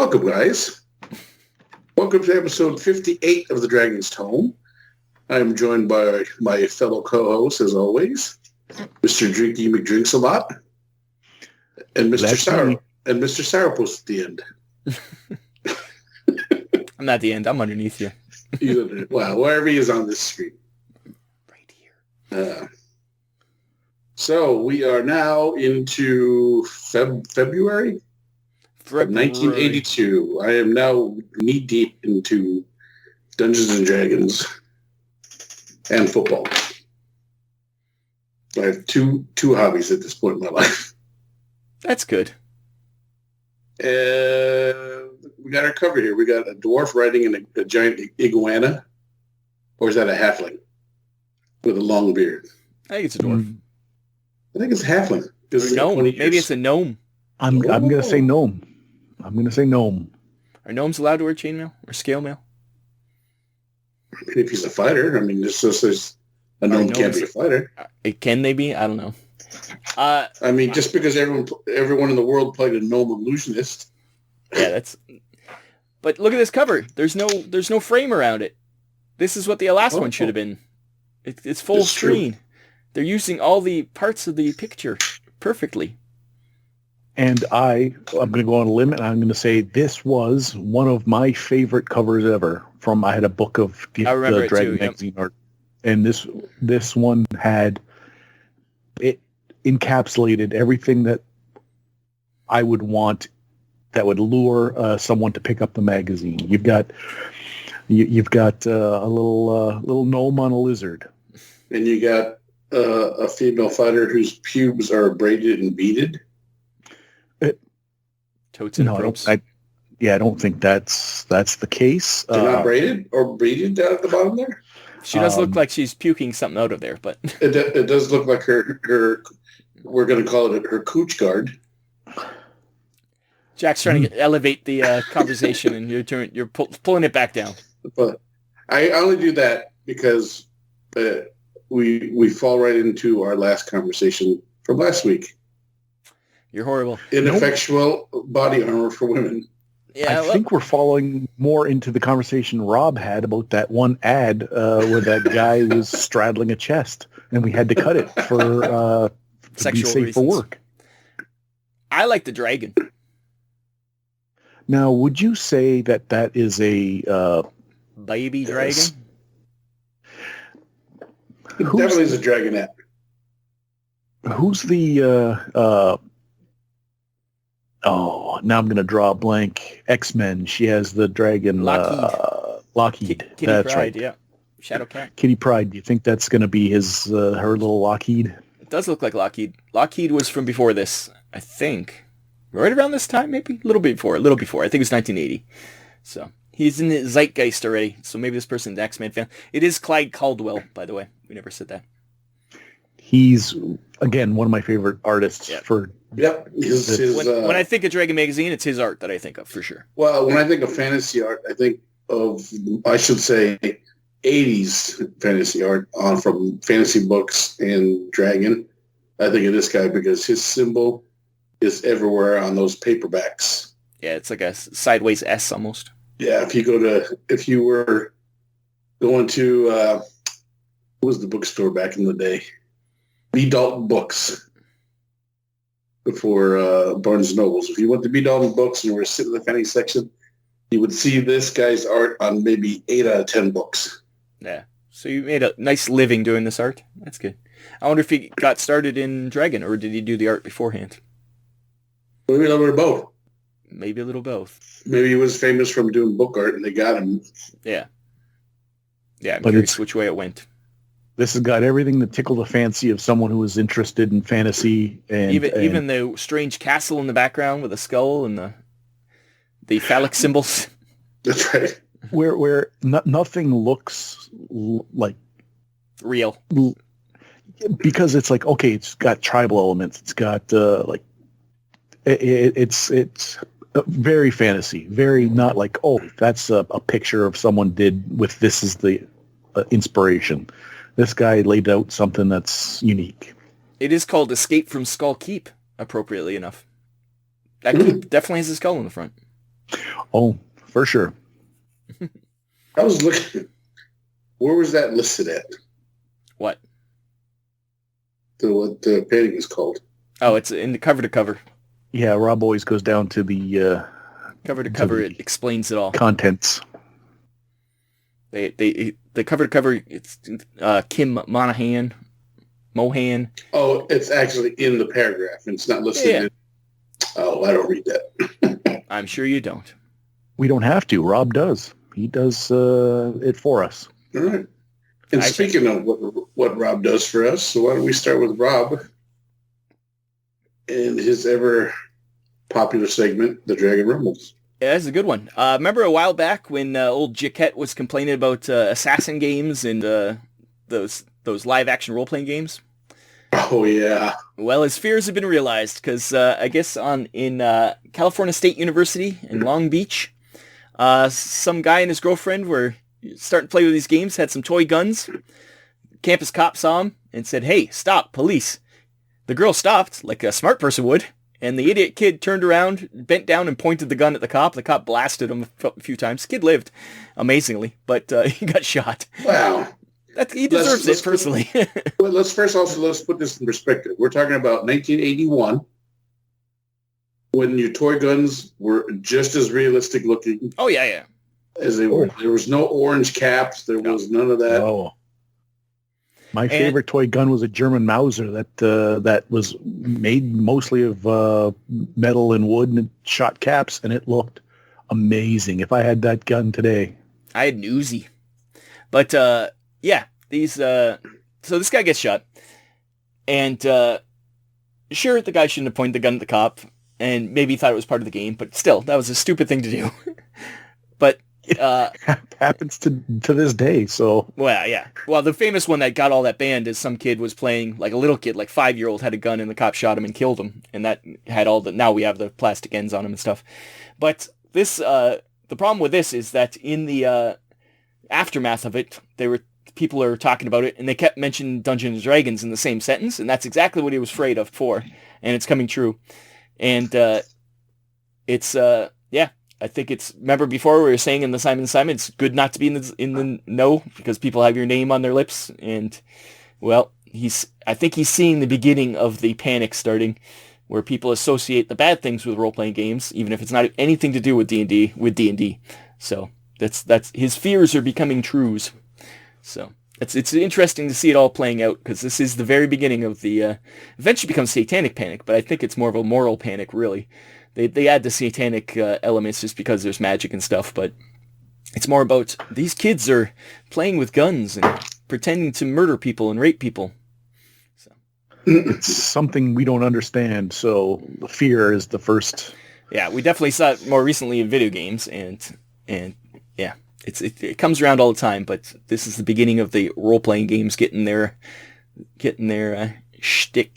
Welcome, guys. Welcome to episode 58 of the Dragon's Tome. I am joined by my fellow co-hosts, as always, Mr. Drinky McDrinks-a-lot, and Mr. Sourpuss at the end. I'm not at the end. I'm underneath you. Well, wherever he is on this screen. Right here. So we are now into February of 1982. I am now knee-deep into Dungeons and Dragons and football. I have two hobbies at this point in my life. That's good. We got our cover here. We got a dwarf riding a giant iguana. Or is that a halfling with a long beard? I think it's a dwarf. I think it's a halfling. Or gnome. Maybe it's a gnome. I'm going to say gnome. I'm going to say gnome. Are gnomes allowed to wear chainmail or scale mail? I mean, if he's a fighter, I mean, just there's a gnome can't be a fighter. Can they be? I don't know. I mean, just because everyone in the world played a gnome illusionist. Yeah, that's. But look at this cover. There's no frame around it. This is what the last one should have been. It's full screen. True. They're using all the parts of the picture perfectly. And I'm going to go on a limb, and I'm going to say this was one of my favorite covers ever. I had a book of the Dragon magazine art, and this one had it encapsulated everything that I would want that would lure someone to pick up the magazine. You've got a little gnome on a lizard, and you got a female fighter whose pubes are braided and beaded. Totes and ropes. I don't think that's the case. They're not braided or beaded down at the bottom there? She does look like she's puking something out of there, but it does look like her we're going to call it her cooch guard. Jack's trying to elevate the conversation, and you're pulling it back down. But I only do that because we fall right into our last conversation from last week. You're horrible. Ineffectual body armor for women. Yeah, I think we're falling more into the conversation Rob had about that one ad where that guy was straddling a chest, and we had to cut it to be safe reasons. For work. I like the dragon. Now, would you say that is a baby dragon? It definitely is a dragonette. Who's the now I'm going to draw a blank. X-Men. She has the dragon. Lockheed. Kitty that's Pryde, right. Yeah. Shadow Cat. Kitty Pryde. Do you think that's going to be her little Lockheed? It does look like Lockheed. Lockheed was from before this, I think. Right around this time, maybe? A little before. I think it was 1980. So he's in the zeitgeist already. So maybe this person's an X-Men fan. It is Clyde Caldwell, by the way. We never said that. He's, again, one of my favorite artists for... Yep. When I think of Dragon Magazine, it's his art that I think of, for sure. Well, when I think of fantasy art, I think of, I should say, 80s fantasy art from fantasy books and Dragon. I think of this guy because his symbol is everywhere on those paperbacks. Yeah, it's like a sideways S almost. Yeah, if you were going to, what was the bookstore back in the day? B. Dalton Books. Before Barnes & Nobles. If you went to B. Dalton Books and you were sitting in the fantasy section, you would see this guy's art on maybe 8 out of 10 books. Yeah. So you made a nice living doing this art. That's good. I wonder if he got started in Dragon, or did he do the art beforehand? Maybe a little bit of both. Maybe a little both. Maybe he was famous from doing book art and they got him. Yeah. Yeah, I'm curious which way it went. This has got everything that tickled the fancy of someone who was interested in fantasy. And even the strange castle in the background with a skull and the phallic symbols. That's right. Where nothing looks like real. Because it's like, okay, it's got tribal elements. It's got it's very fantasy. Very not like, oh, that's a picture of someone did with this is the inspiration. This guy laid out something that's unique. It is called Escape from Skull Keep, appropriately enough. That keep definitely has a skull in the front. Oh, for sure. I was looking. Where was that listed at? What? What the painting is called? Oh, it's in the cover to cover. Yeah, Rob always goes down to the cover to cover. It explains it all. Contents. The cover to cover. It's Kim Mohan. Oh, it's actually in the paragraph. It's not listed. Yeah. Oh, I don't read that. I'm sure you don't. We don't have to. Rob does. He does it for us. All right. And speaking of what Rob does for us, so why don't we start with Rob and his ever popular segment, The Dragon Rumbles. Yeah, that's a good one. Remember a while back when old Jaquette was complaining about assassin games and those live action role playing games? Oh yeah. Well, his fears have been realized because I guess in California State University in Long Beach, some guy and his girlfriend were starting to play with these games, had some toy guns. Campus cop saw him and said, "Hey, stop, police." The girl stopped, like a smart person would, and the idiot kid turned around, bent down, and pointed the gun at the cop. The cop blasted him a few times. The kid lived, amazingly, but he got shot. Wow. He deserves it, personally. Well, let's put this in perspective. We're talking about 1981, when your toy guns were just as realistic looking. Oh, yeah. As they were. There was no orange caps. There was none of that. Oh. My favorite toy gun was a German Mauser that was made mostly of metal and wood and shot caps, and it looked amazing. If I had that gun today. I had an Uzi. But, yeah, these... so this guy gets shot, and sure, the guy shouldn't have pointed the gun at the cop, and maybe thought it was part of the game, but still, that was a stupid thing to do. But... It happens to this day, so... Well, yeah. Well, the famous one that got all that banned is some kid was playing, like a little kid, like 5-year-old, had a gun and the cop shot him and killed him. And that had all the... Now we have the plastic ends on him and stuff. But this, the problem with this is that in the aftermath of it, people are talking about it, and they kept mentioning Dungeons & Dragons in the same sentence, and that's exactly what he was afraid of for, and it's coming true. And it's, yeah. I think it's, remember before we were saying in the Simon Simon, it's good not to be in the know because people have your name on their lips. And, well, I think he's seeing the beginning of the panic starting where people associate the bad things with role-playing games, even if it's not anything to do with D&D. So that's his fears are becoming trues. So it's interesting to see it all playing out because this is the very beginning of the, eventually becomes satanic panic, but I think it's more of a moral panic, really. They add the satanic elements just because there's magic and stuff, but it's more about these kids are playing with guns and pretending to murder people and rape people. So it's something we don't understand, so the fear is the first. Yeah, we definitely saw it more recently in video games, and yeah, it comes around all the time, but this is the beginning of the role-playing games getting their shtick.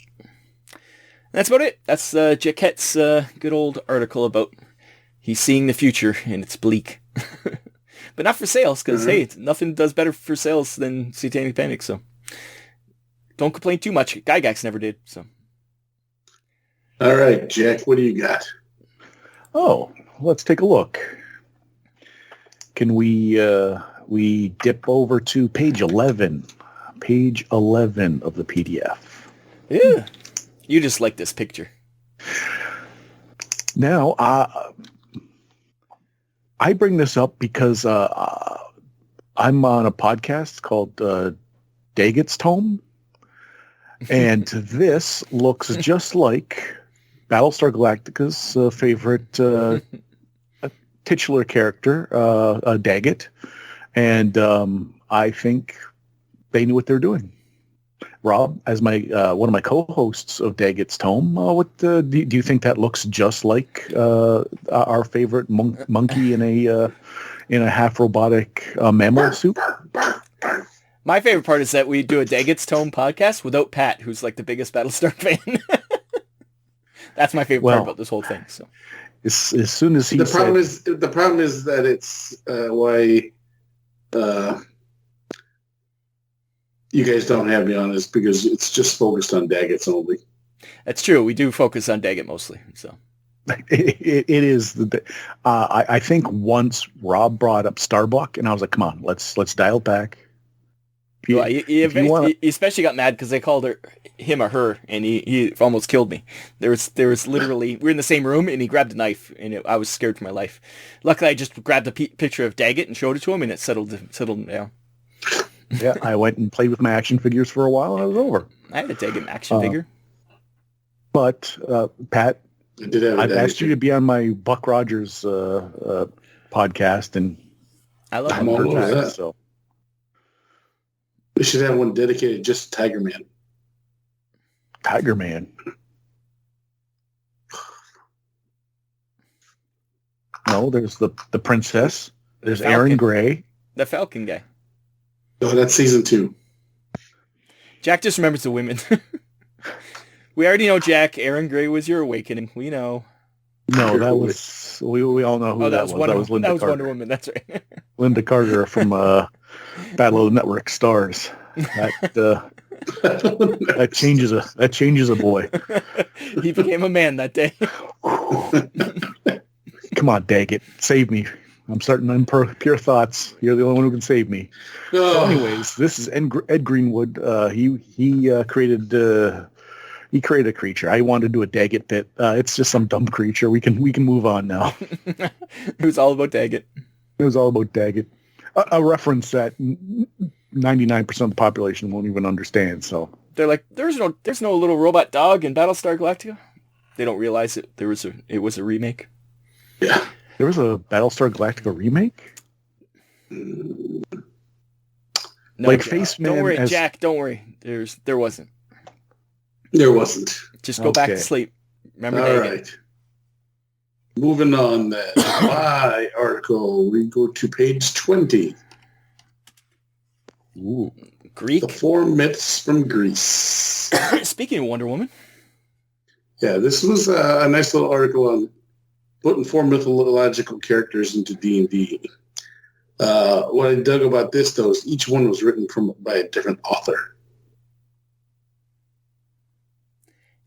That's about it. That's Jaquette's good old article about he's seeing the future and it's bleak. But not for sales, because, hey, nothing does better for sales than Satanic Panic, so don't complain too much. Gygax never did, so. All right, Jack, what do you got? Oh, let's take a look. Can we dip over to page 11? Page 11 of the PDF. Yeah. You just like this picture. Now, I bring this up because I'm on a podcast called Daggett's Tome, and this looks just like Battlestar Galactica's favorite titular character, Daggett, and I think they knew what they're doing. Rob, as my one of my co-hosts of Daggett's Tome, what do you think that looks just like our favorite monkey in a half robotic mammal suit? My favorite part is that we do a Daggett's Tome podcast without Pat, who's like the biggest Battlestar fan. That's my favorite part about this whole thing. So as soon as he the problem is that it's why. You guys don't have me on this because it's just focused on Daggett's only. That's true. We do focus on Daggett mostly. So It is. I think once Rob brought up Starbuck, and I was like, "Come on, let's dial it back." He especially got mad because they called him a her, and he almost killed me. There was literally, we're in the same room, and he grabbed a knife, and I was scared for my life. Luckily, I just grabbed a picture of Daggett and showed it to him, and it settled him down. Yeah, I went and played with my action figures for a while, and it was over. I had a Daggett action figure. But Pat, I've asked you to be on my Buck Rogers podcast, and I love I'm all over that. So we should have one dedicated just to Tiger Man. Tiger Man. No, there's the princess. There's Aaron Gray. The Falcon guy. Oh, that's season 2. Jack just remembers the women. We already know, Jack. Aaron Gray was your awakening. We know. No, that was... We all know who that was. That was Linda Carter. Wonder Woman. That's right. Linda Carter from Battle of the Network Stars. That changes a boy. He became a man that day. Come on, Daggett. Save me. I'm starting on pure thoughts. You're the only one who can save me. So anyways, this is Ed Greenwood. He created a creature. I wanted to do a Daggett bit. It's just some dumb creature. We can move on now. It was all about Daggett. It was all about Daggett. A reference that 99% of the population won't even understand. So they're like, there's no little robot dog in Battlestar Galactica. They don't realize it was a remake. Yeah. There was a Battlestar Galactica remake? No, like Face Man. Don't worry, Jack. Don't worry. There wasn't. There wasn't. Just go back to sleep. Remember All right. Moving on then. My article. We go to page 20. Ooh. Greek? The 4 myths from Greece. Speaking of Wonder Woman. Yeah, this was a nice little article on putting 4 mythological characters into D&D. What I dug about this, though, is each one was written by a different author.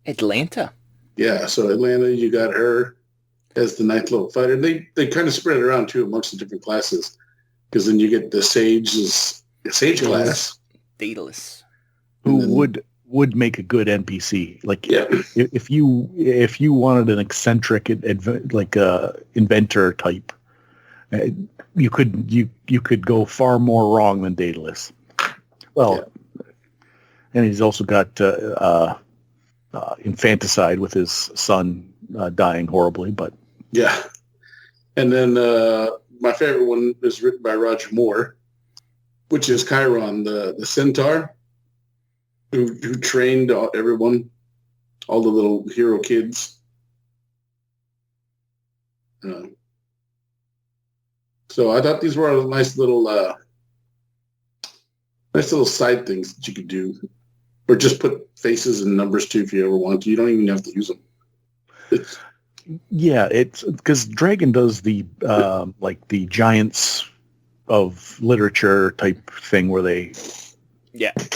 Atlanta. Yeah, so Atlanta, you got her as the ninth level fighter. They kind of spread it around, too, amongst the different classes. Because then you get the sage class. Daedalus. Who would make a good NPC. Like, yeah. if you wanted an eccentric, inventor type, you could go far more wrong than Daedalus. Well, yeah. And he's also got infanticide with his son dying horribly, but yeah. And then my favorite one is written by Roger Moore, which is Chiron, the centaur, who trained everyone, all the little hero kids. So I thought these were nice little side things that you could do, or just put faces and numbers too if you ever want to. You don't even have to use them. It's because Dragon does the like the Giants of literature type thing where they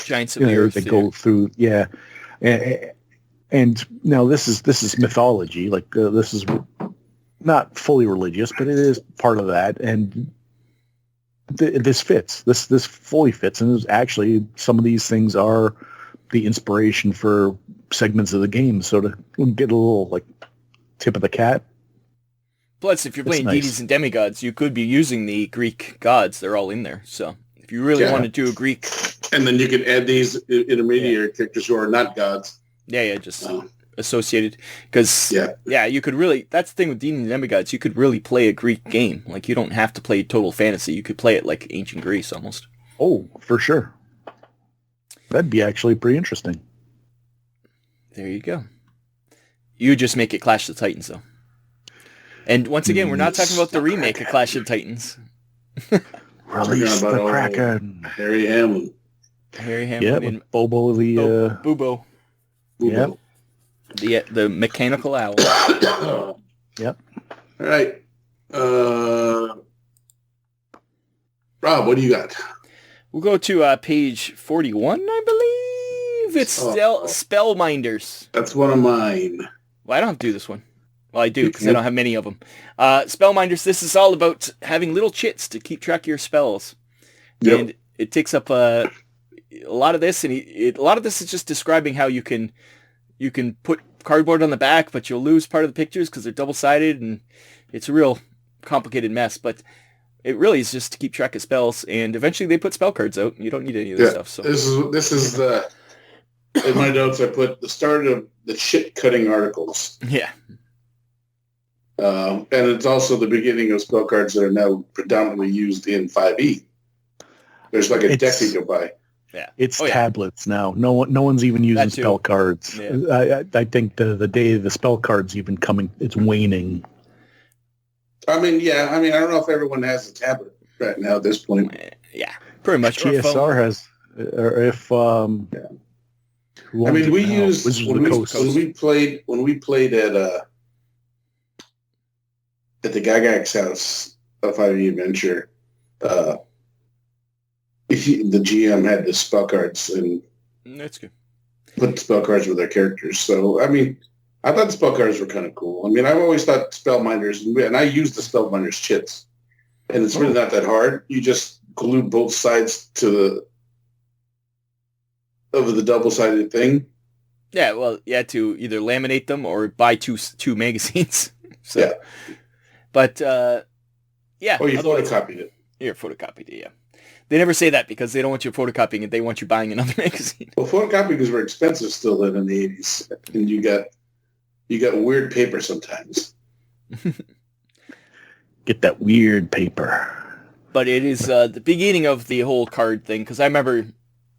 Giants of the Earth. They go through and now this is mythology. Like this is not fully religious, but it is part of that, and this fits. This fully fits, and actually some of these things are the inspiration for segments of the game. So to get a little like tip of the cat. Plus, if you're playing deities and demigods, you could be using the Greek gods. They're all in there. So if you really want to do a Greek, and then you can add these intermediary characters who are not gods. Just associated. Because you could really. That's the thing with deities and demigods. You could really play a Greek game. Like you don't have to play total fantasy. You could play it like ancient Greece almost. Oh, for sure. That'd be actually pretty interesting. There you go. You just make it Clash of the Titans, though. And once again, we're not talking about the remake of Clash of the Titans. Release the Kraken. Harry Hamlin. And Bobo the... Bubo. Yep. The mechanical owl. Yep. All right. Rob, what do you got? We'll go to page 41, I believe. It's Spellminders. That's one of mine. Well, I don't have to do this one. Well, I do, because I don't have many of them. Spellminders, this is all about having little chits to keep track of your spells. Yep. And it takes up a lot of this, and a lot of this is just describing how you can put cardboard on the back, but you'll lose part of the pictures because they're double-sided, and it's a real complicated mess. But it really is just to keep track of spells, and eventually they put spell cards out. And you don't need any of this stuff. So this is the in my notes I put the start of the shit cutting articles. Yeah. And it's also the beginning of spell cards that are now predominantly used in 5e. There's like a deck you can buy. Yeah, it's tablets now. No one's even using spell cards. Yeah. I think the day the spell cards even coming, it's waning. I mean, I don't know if everyone has a tablet right now at this point. Yeah, pretty much. GSR has, or if I mean, we used when we played at the Gagax house of 5e Adventure. The GM had the spell cards and that's good. Put the spell cards with their characters. So I mean, I thought the spell cards were kind of cool. I mean, I've always thought Spellminders, and I use the Spellminders chits, and it's really not that hard. You just glue both sides of the double-sided thing. Yeah, well, to either laminate them or buy two magazines. So, yeah. But Oh, you photocopied it. Yeah, photocopied it. Yeah. They never say that because they don't want you photocopying it. They want you buying another magazine. Well, photocopying were expensive still then in the 80s, and you got weird paper sometimes. Get that weird paper. But it is the beginning of the whole card thing, because I remember,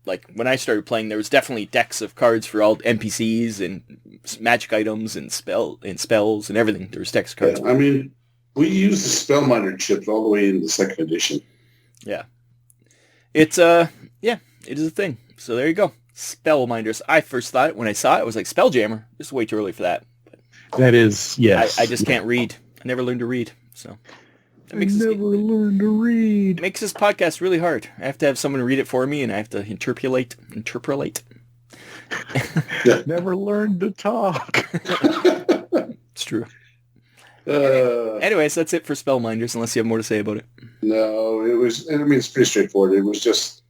like, when I started playing, there was definitely decks of cards for all NPCs and magic items and spells and everything. There was decks of cards. Yeah, I mean, we used the Spellminder chips all the way into the second edition. Yeah. It's, it is a thing. So there you go. Spellminders. I first thought, when I saw it, I was like, Spelljammer. It's way too early for that. That is, yes. I just can't read. I never learned to read, so. Learned to read. It makes this podcast really hard. I have to have someone read it for me, and I have to interpolate. Never learned to talk. It's true. Anyways, that's it for Spellminders, unless you have more to say about it. No, it's pretty straightforward. It was just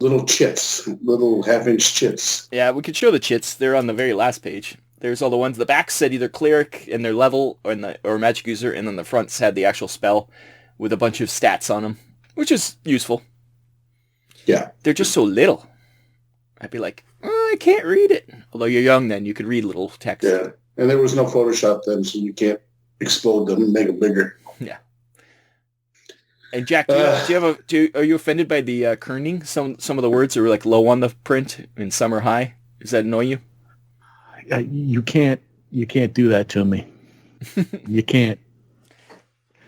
little chits, little half-inch chits. Yeah, we could show the chits. They're on the very last page. There's all the ones. The back said either cleric and their level or magic user, and then the fronts had the actual spell with a bunch of stats on them, which is useful. Yeah. They're just so little. I'd be like, I can't read it. Although you're young then, you could read little text. Yeah, and there was no Photoshop then, so you can't explode them and make them bigger. Yeah. And Jack, are you offended by the kerning? Some of the words are like low on the print and some are high. Does that annoy you? You can't do that to me. You can't.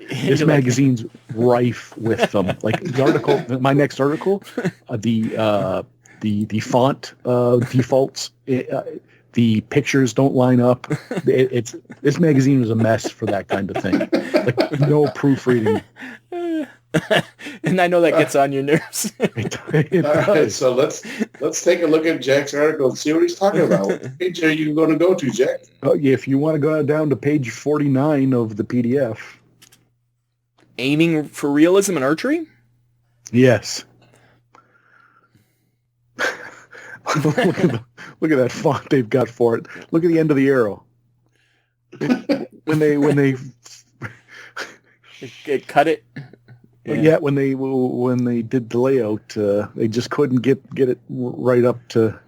This magazine's rife with them. Like the article, my next article, the font defaults, the pictures don't line up. This magazine was a mess for that kind of thing. Like no proofreading. And I know that gets on your nerves. It All right, so let's take a look at Jack's article and see what he's talking about. What page are you going to go to, Jack? Oh, yeah, if you want to go down to page 49 of the PDF. Aiming for realism and archery? Yes. Look at that font they've got for it. Look at the end of the arrow. When they cut it. Yeah, when they did the layout, they just couldn't get it right up to.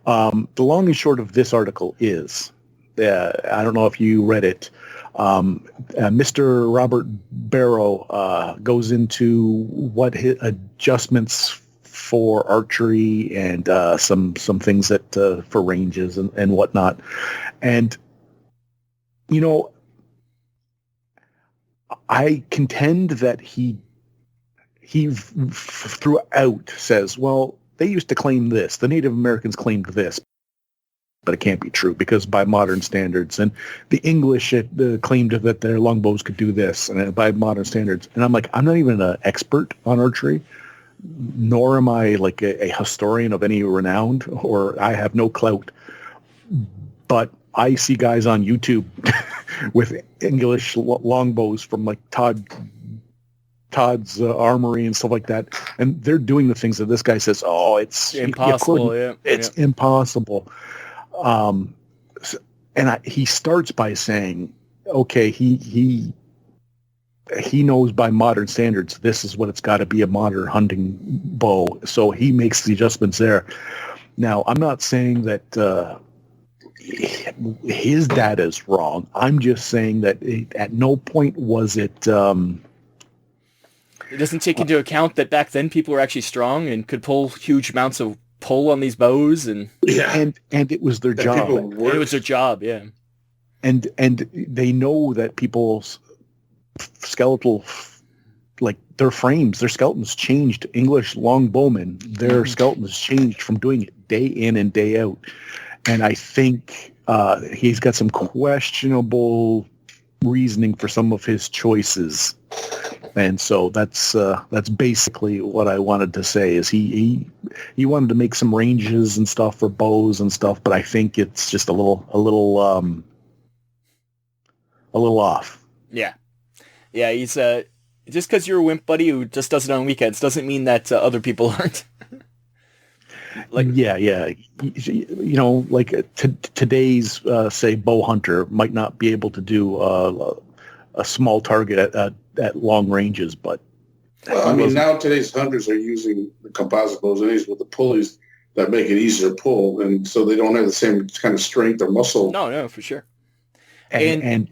The long and short of this article is, I don't know if you read it. Mr. Robert Barrow goes into what his adjustments for archery and some things that for ranges and whatnot, and I contend that he throughout says, well, they used to claim this. The Native Americans claimed this, but it can't be true because by modern standards, and the English claimed that their longbows could do this, and by modern standards. And I'm like, I'm not even an expert on archery, nor am I like a historian of any renown, or I have no clout. But I see guys on YouTube with English longbows from like Todd's armory and stuff like that, and they're doing the things that this guy says, "Oh, it's impossible." It's impossible. He starts by saying, "Okay, he knows by modern standards this is what it's got to be, a modern hunting bow." So he makes the adjustments there. Now, I'm not saying that his data is wrong. I'm just saying that at no point was it. It doesn't take into account that back then people were actually strong and could pull huge amounts of pull on these bows, and it was their job. It was their job, yeah. And they know that people's skeletal, like their frames, their skeletons changed. English longbowmen, their skeletons changed from doing it day in and day out. And I think he's got some questionable reasoning for some of his choices. And so that's basically what I wanted to say. Is he wanted to make some ranges and stuff for bows and stuff, but I think it's just a little off. Yeah. He's just because you're a wimp buddy who just does it on weekends doesn't mean that other people aren't. Today's say bow hunter might not be able to do a small target at long ranges, but now today's hunters are using the composite bows anyways with the pulleys that make it easier to pull, and so they don't have the same kind of strength or muscle. No, for sure. And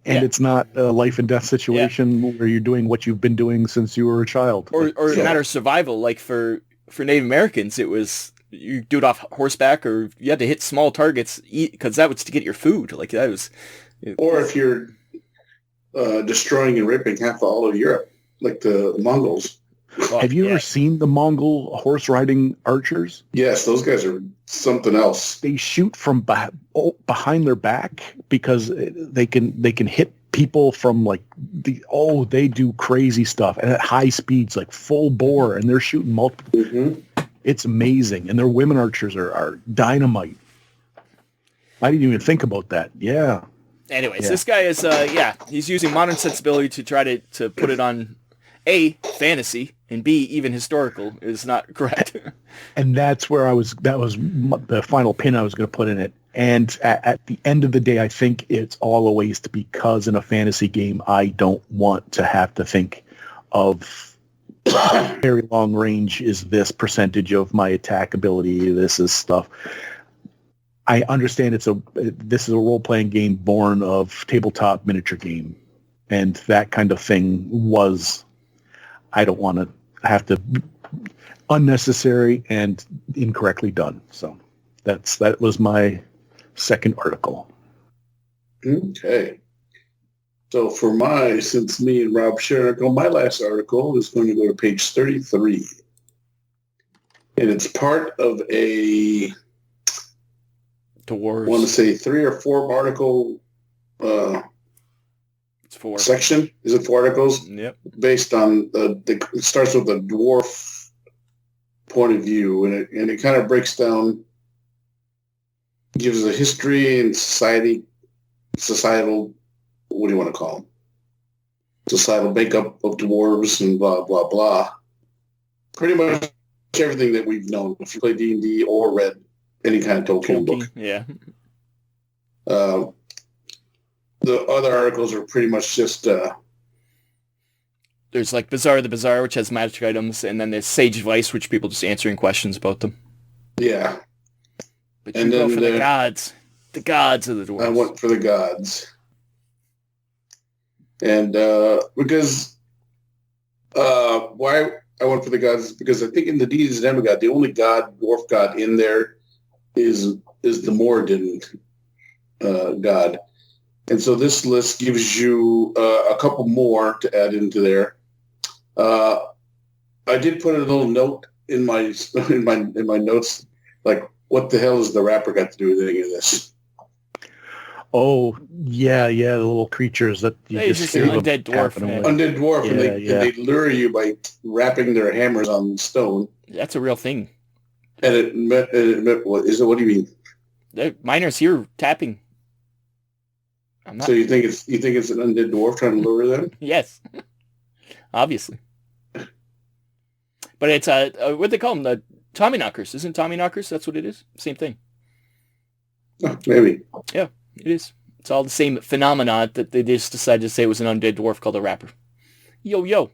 it's not a life and death situation where you're doing what you've been doing since you were a child, or a matter of survival. Like for Native Americans, it was you do it off horseback, or you had to hit small targets because that was to get your food. Like that was, or if you're destroying and raping half all of Europe, like the Mongols. Have you ever seen the Mongol horse riding archers? Yes, those guys are something else. They shoot from behind their back because they can hit people from they do crazy stuff and at high speeds, like full bore, and they're shooting multiple. Mm-hmm. It's amazing, and their women archers are dynamite. I didn't even think about that. Yeah. Anyways, this guy is he's using modern sensibility to try to put it on A, fantasy, and B, even historical is not correct. And that's where that was the final pin I was going to put in it. And at the end of the day, I think it's all a waste because in a fantasy game, I don't want to have to think of very long range is this percentage of my attack ability. This is stuff. I understand this is a role-playing game born of tabletop miniature game. And that kind of thing I don't want to have to unnecessary and incorrectly done. So that was my second article. Okay. So since me and Rob share article, my last article is going to go to page 33. And it's part of a Dwarves. I want to say 3 or 4 article it's 4 section. Is it 4 articles? Yep. Based on it starts with the dwarf point of view, and it kind of breaks down, gives a history and societal, what do you want to call them? Societal makeup of dwarves and blah, blah, blah. Pretty much everything that we've known if you play D&D or read any kind of Tolkien book. Yeah. The other articles are pretty much just... there's like Bazaar the Bazaar, which has magic items, and then there's Sage Advice, which people just answering questions about them. Yeah. But you go for the gods. The gods of the dwarves. I went for the gods. And because... why I went for the gods is because I think in the Deities and Demigod, the only dwarf god in there is the Moradin god. And so this list gives you a couple more to add into there. I did put a little note in my notes, like, what the hell does the rapper got to do with any of this? Oh, yeah, the little creatures that you just an undead dwarf, man. Undead dwarf, and they lure you by wrapping their hammers on stone. That's a real thing. And it meant what is it? What do you mean? The miners here tapping. I'm not. So you think it's an undead dwarf trying to lure them? Yes, obviously. But it's what they call them, the Tommy knockers. Isn't Tommy knockers? That's what it is. Same thing. Oh, maybe. Yeah, it is. It's all the same phenomena that they just decided to say it was an undead dwarf called a rapper. Yo. Yo.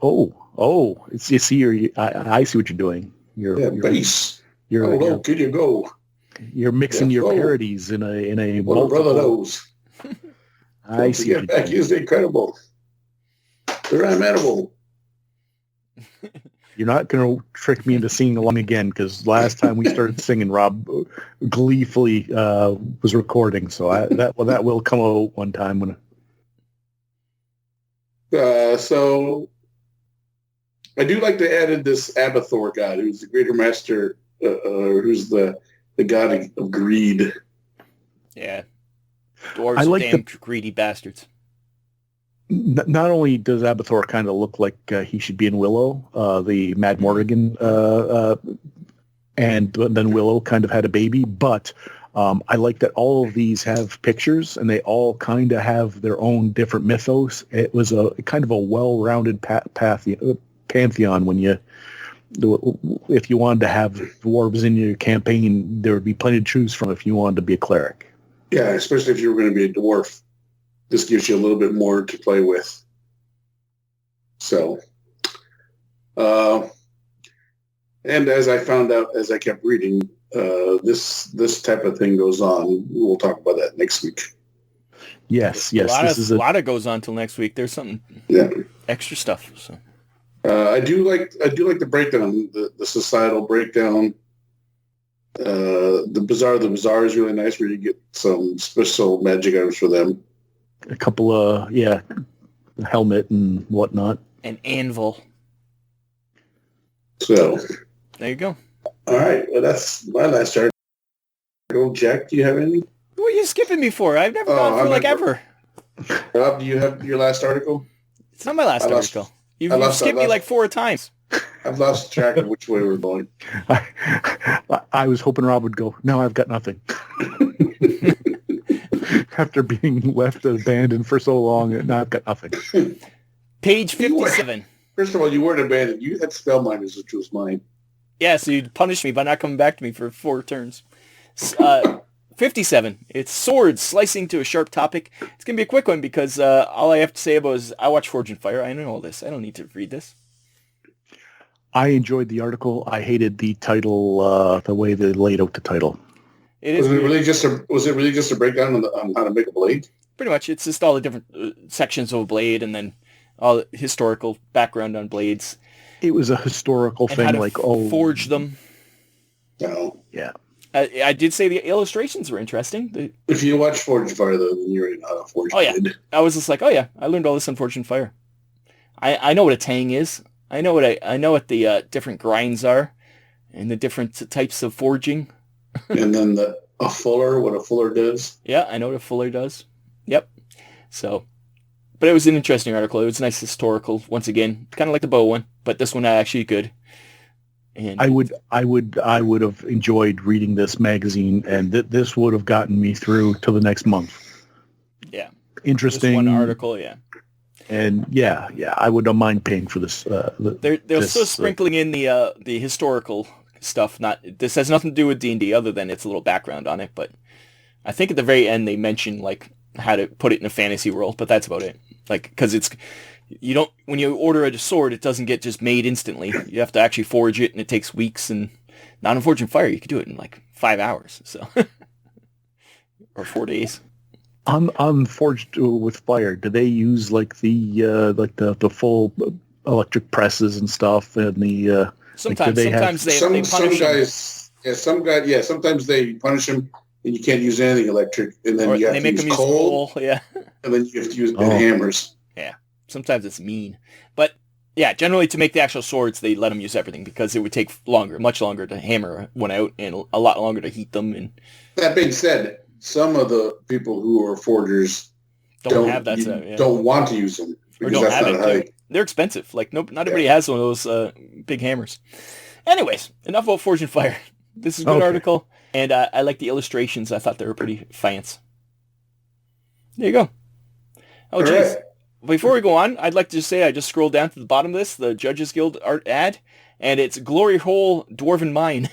Oh! It's, you see, I see what you're doing. You're base. You're can you go? You're mixing your parodies in a What a brother knows. I see. Get back is incredible. They're unmanageable. You're not going to trick me into singing along again, because last time we started singing, Rob gleefully was recording. So that will come out one time when. So I do like they added this Abathor god, who's the greater master, who's the god of greed. Yeah, dwarves are damn greedy bastards. Not only does Abathor kind of look like he should be in Willow, the Mad Morrigan, and then Willow kind of had a baby, but I like that all of these have pictures, and they all kind of have their own different mythos. It was a kind of a well-rounded pantheon. If you wanted to have dwarves in your campaign, there would be plenty to choose from if you wanted to be a cleric. Yeah, especially if you were going to be a dwarf. This gives you a little bit more to play with. So, and as I found out as I kept reading, this type of thing goes on. We'll talk about that next week. Yes. A lot of goes on till next week. There's something extra stuff. So, I do like the breakdown, the societal breakdown. The Bazaar is really nice, where you get some special magic items for them. A couple of helmet and whatnot. An anvil. So there you go. All right. Well, that's my last article. Jack, do you have anything? What are you skipping me for? I've never gone through ever. Rob, do you have your last article? It's not my last article. You've skipped me like 4 times. I've lost track of which way we're going. I was hoping Rob would go, no, I've got nothing. After being left abandoned for so long, now I've got nothing. Page 57. First of all, you weren't abandoned. You had Spellbinders, which was mine. Yeah, so you'd punish me by not coming back to me for 4 turns. 57. It's swords slicing to a sharp topic. It's going to be a quick one because all I have to say about is I watch Forge and Fire. I know all this. I don't need to read this. I enjoyed the article. I hated the title, the way they laid out the title. Was it really just a breakdown on how to make a blade? Pretty much. It's just all the different sections of a blade and then all the historical background on blades. It was a historical and thing, how to forge them. No. Yeah. I did say the illustrations were interesting. If you watch Forge and Fire, though, then you already know how to forge. Oh yeah. I was just like, oh yeah, I learned all this on Forge and Fire. I know what a tang is. I know what the different grinds are, and the different types of forging. And then what a fuller does. Yeah, I know what a fuller does. Yep. So, but it was an interesting article. It was nice historical, once again, kind of like the bow one, but this one actually good. And I would have enjoyed reading this magazine, and this would have gotten me through to the next month. Yeah. Interesting. This one article, yeah. And yeah, I would not mind paying for this. They're still sprinkling in the historical stuff. This has nothing to do with D&D other than it's a little background on it. But I think at the very end they mention like how to put it in a fantasy world, but that's about it. Like because when you order a sword, it doesn't get just made instantly. You have to actually forge it, and it takes weeks. And not in Forge and Fire, you could do it in like 5 hours, so or 4 days. On Forged with Fire, do they use like the full electric presses and stuff? And the sometimes they punish sometimes they punish them, and you can't use anything electric, and then you have to use coal, yeah, and then you have to use hammers. Yeah, sometimes it's mean, but yeah, generally to make the actual swords, they let them use everything because it would take much longer to hammer one out, and a lot longer to heat them. And that being said, some of the people who are forgers don't want to use them or don't have it. They're expensive. Like not everybody has one of those big hammers. Anyways, enough about Forge and Fire. This is a good article, and I like the illustrations. I thought they were pretty fancy. There you go. Oh, All geez. right. Before we go on, I'd like to just say I just scrolled down to the bottom of this, the Judges Guild art ad, and it's Glory Hole Dwarven Mine.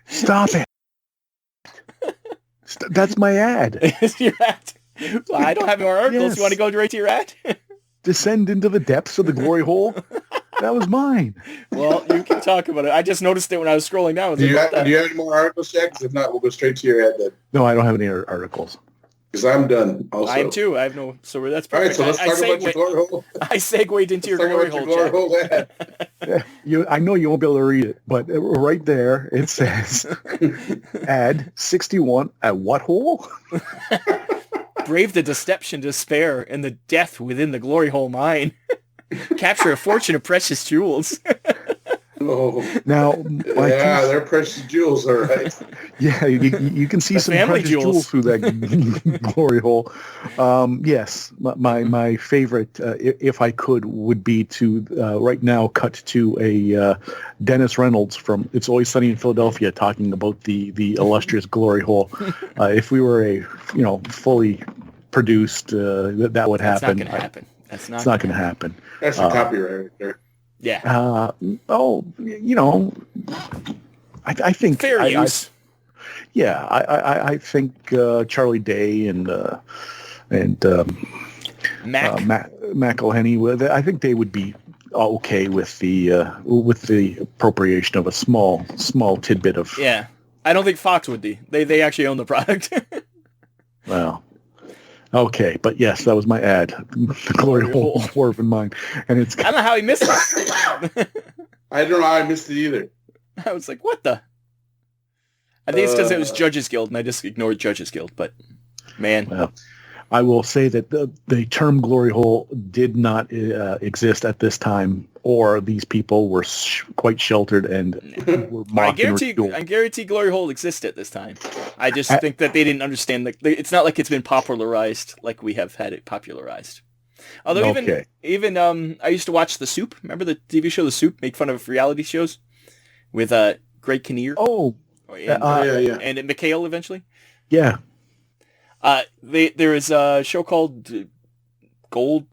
Stop it. That's my ad. It's your ad. Well, I don't have more articles. Yes. You want to go right to your ad? Descend into the depths of the glory hole. That was mine. Well, you can talk about it. I just noticed it when I was scrolling down. I was Do like, you, what the- do you have any more articles, Jack? 'Cause if not, we'll go straight to your ad then. No, I don't have any articles. Because I'm done also. I am too. I have no. So that's All right, perfect. so let's talk about your glory hole. I segued into your Let's talk glory about hole, your Jack. glory hole ad. I know you won't be able to read it, but right there it says ad 61 at what hole? Brave the deception, despair, and the death within the glory hole mine. Capture a fortune of precious jewels. Oh, Now, yeah, they're precious jewels, all right. yeah, you can see The some family precious jewels. jewels through that glory hole. Yes, my favorite, if I could, would be to right now cut to a Dennis Reynolds from It's Always Sunny in Philadelphia talking about the illustrious glory hole. If we were a fully produced, that would That's happen. not going to happen. That's not. It's not going to happen. That's a copyright right there. Yeah. I think Fair use. I think Charlie Day and Mac. McElhenney, I think they would be okay with the appropriation of a small tidbit of. Yeah. I don't think Fox would be. They actually own the product. Well, okay, but yes, that was my ad. The glory hole dwarven mine, and it's. I don't know how he missed it. I don't know how I missed it either. I was like, what the? I think it's because it was Judges Guild, and I just ignored Judges Guild. But, man. Well, I will say that the term glory hole did not exist at this time, or these people were quite sheltered and were I mocked and ridiculed. guarantee Glory Hole existed at this time. I just think that they didn't understand. It's not like it's been popularized like we have had it popularized. Although even I used to watch The Soup. Remember the TV show The Soup? Make fun of reality shows with Greg Kinnear. Oh, yeah. And McHale eventually. yeah. There is a show called Gold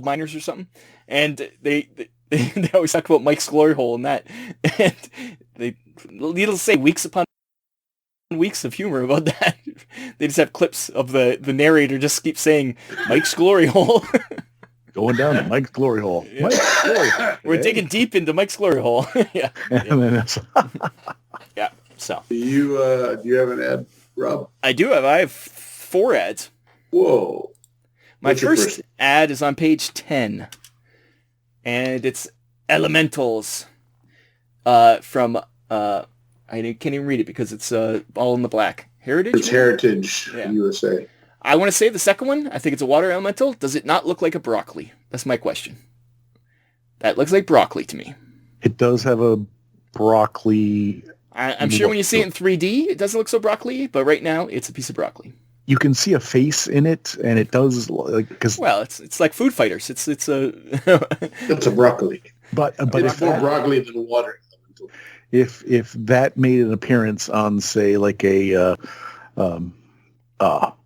Miners or something, and they always talk about Mike's glory hole and that, and they needless to say weeks upon weeks of humor about that. They just have clips of the narrator just keep saying Mike's glory hole. Going down to Mike's glory hole. Yeah. Mike's glory hole. We're digging deep into Mike's glory hole. Yeah. And then it's Yeah. So Do you have an ad, Rob? I have 4 ads. Whoa. My What's your first ad is on page 10, and it's Elementals from I can't even read it because it's all in the black. Heritage? It's Heritage Yeah. USA. I want to say the second one. I think it's a water elemental. Does it not look like a broccoli? That's my question. That looks like broccoli to me. it does have a broccoli. I'm sure when you see it in 3D, it doesn't look so broccoli, but right now it's a piece of broccoli. You can see a face in it, and it does because. Well, it's like Food Fighters. It's a It's a broccoli. But It's more broccoli than water. if that made an appearance on, say, like a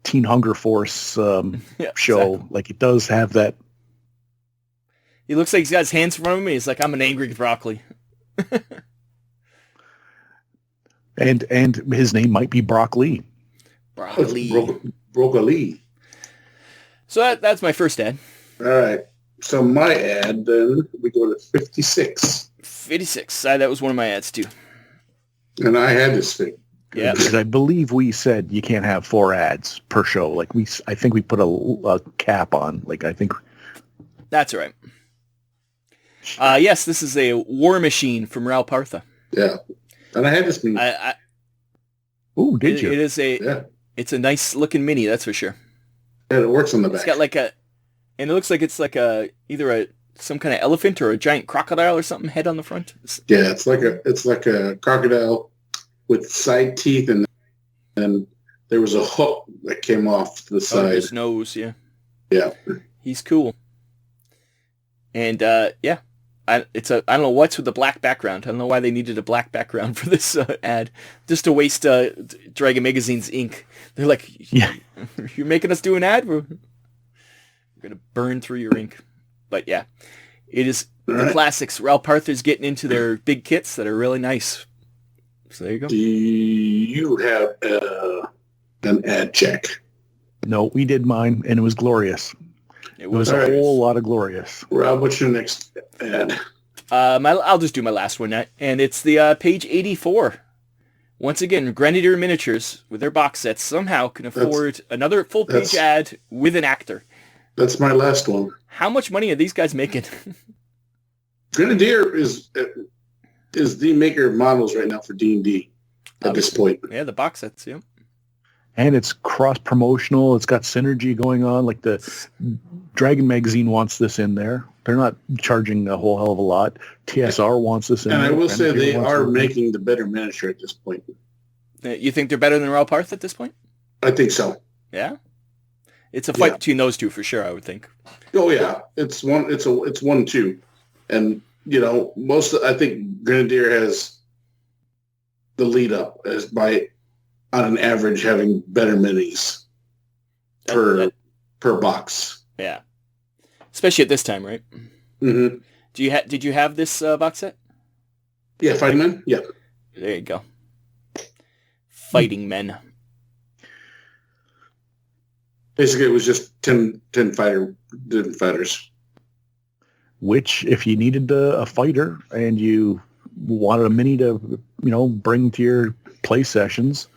Teen Hunger Force Yeah, show, exactly. like it does have that. He looks like he's got his hands in front of me. He's like, I'm an angry broccoli. And his name might be Broccoli. Broccoli. Broccoli. So that's my first ad. All right. So my ad, then we go to 56. 56. That was one of my ads too. And I had this thing. Yeah. Because I believe we said you can't have 4 ads per show. Like I think we put a cap on. Like I think. That's right. Yes, this is a War Machine from Ral Partha. Yeah. And I had this thing. Oh, did you? It is Yeah. It's a nice looking mini, that's for sure. And it works on the It's back. got and it looks like it's like either some kind of elephant or a giant crocodile or something head on the front. Yeah, it's like a crocodile with side teeth, and there was a hook that came off the side. His nose, yeah. Yeah. He's cool. And I I don't know what's with the black background. I don't know why they needed a black background for this ad, just to waste Dragon Magazine's ink. They're like, Yeah. You're making us do an ad. We're gonna burn through your ink. But yeah, it is the classics. Ralph Arthur's getting into their big kits that are really nice. So there you go. Do you have an ad check? No, we did mine, and it was glorious. It was a whole lot of glorious. Rob, what's your next ad? I'll just do my last one, and it's the page 84. Once again, Grenadier Miniatures, with their box sets, somehow can afford another full-page ad with an actor. That's my last one. How much money are these guys making? Grenadier is the maker of models right now for D&D at this point. Yeah, the box sets, yeah. And it's cross-promotional. It's got synergy going on. Like the Dragon Magazine wants this in there. They're not charging a whole hell of a lot. TSR wants this in there. And I will say they are making the better miniature at this point. You think they're better than Ralph Arthur at this point? I think so. Yeah? It's a fight between those two for sure, I would think. Oh, yeah. It's 1-2. And, I think Grenadier has the lead up on an average, having better minis per box. Yeah, especially at this time, right? Mm-hmm. Did you have this box set? Yeah, Fighting Men. Yeah, there you go. Fighting Men. Basically, it was just 10 different fighters. Which, if you needed a fighter and you wanted a mini to, bring to your play sessions,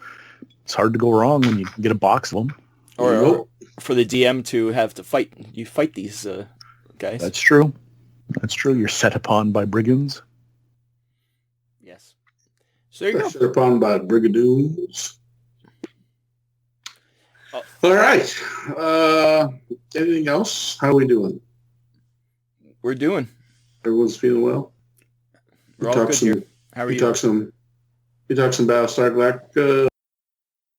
it's hard to go wrong when you get a box of them. Or for the DM to have to fight. You fight these guys. That's true. You're set upon by brigands. Yes. So there you go. Set upon by brigadoons. All right. Anything else? How are we doing? We're doing. Everyone's feeling well? We're all good here. How are you? We talked some Battlestar Galactica.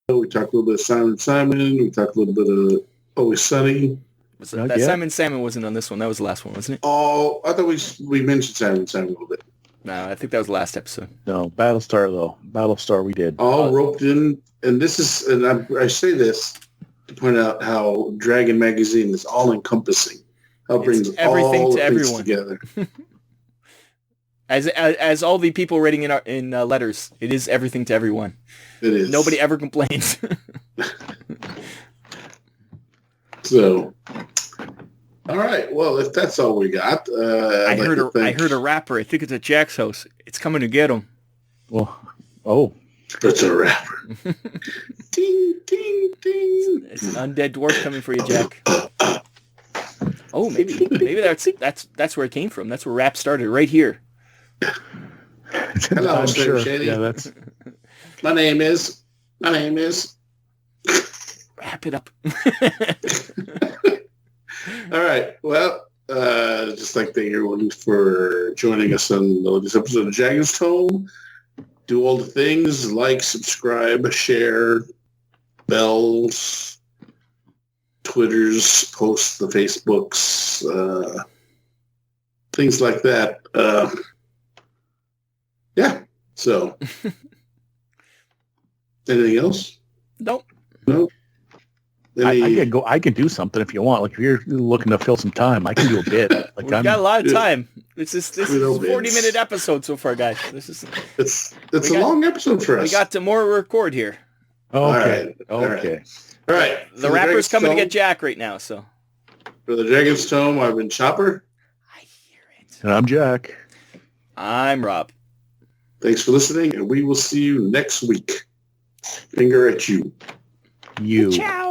We talked a little bit of Simon. We talked a little bit of Always Sunny. Simon wasn't on this one. That was the last one, wasn't it? Oh, I thought we mentioned Simon a little bit. No, I think that was the last episode. No, Battlestar though. Battlestar we did. All roped in, and I say this to point out how Dragon Magazine is all encompassing. How it brings everything all to the everyone together. As all the people writing in letters, it is everything to everyone. It is. Nobody ever complains. So, all right. Well, if that's all we got, I heard a rapper. I think it's at Jack's house. It's coming to get him. Well, it's a rapper. Ding, ding, ding. It's an undead dwarf coming for you, Jack. Oh, maybe that's where it came from. That's where rap started, right here. Hello, I'm sure. Shady. Yeah, that's. My name is. Wrap it up. All right. Well, just like thank everyone for joining us on this episode of Dragon's Tome. Do all the things: like, subscribe, share, bells, Twitters, post the Facebooks, things like that. Yeah. So, anything else? Nope. No. I can do something if you want. Like if you're looking to fill some time, I can do a bit. Like We've got a lot of time. This is a know, 40-minute episode so far, guys. It's a long episode for us. We got more to record here. Okay. All Okay. All right. The rapper's coming to get Jack right now. So for the Dragon's Tome, I've been Chopper. I hear it. And I'm Jack. I'm Rob. Thanks for listening, and we will see you next week. Finger at you. You. Ciao.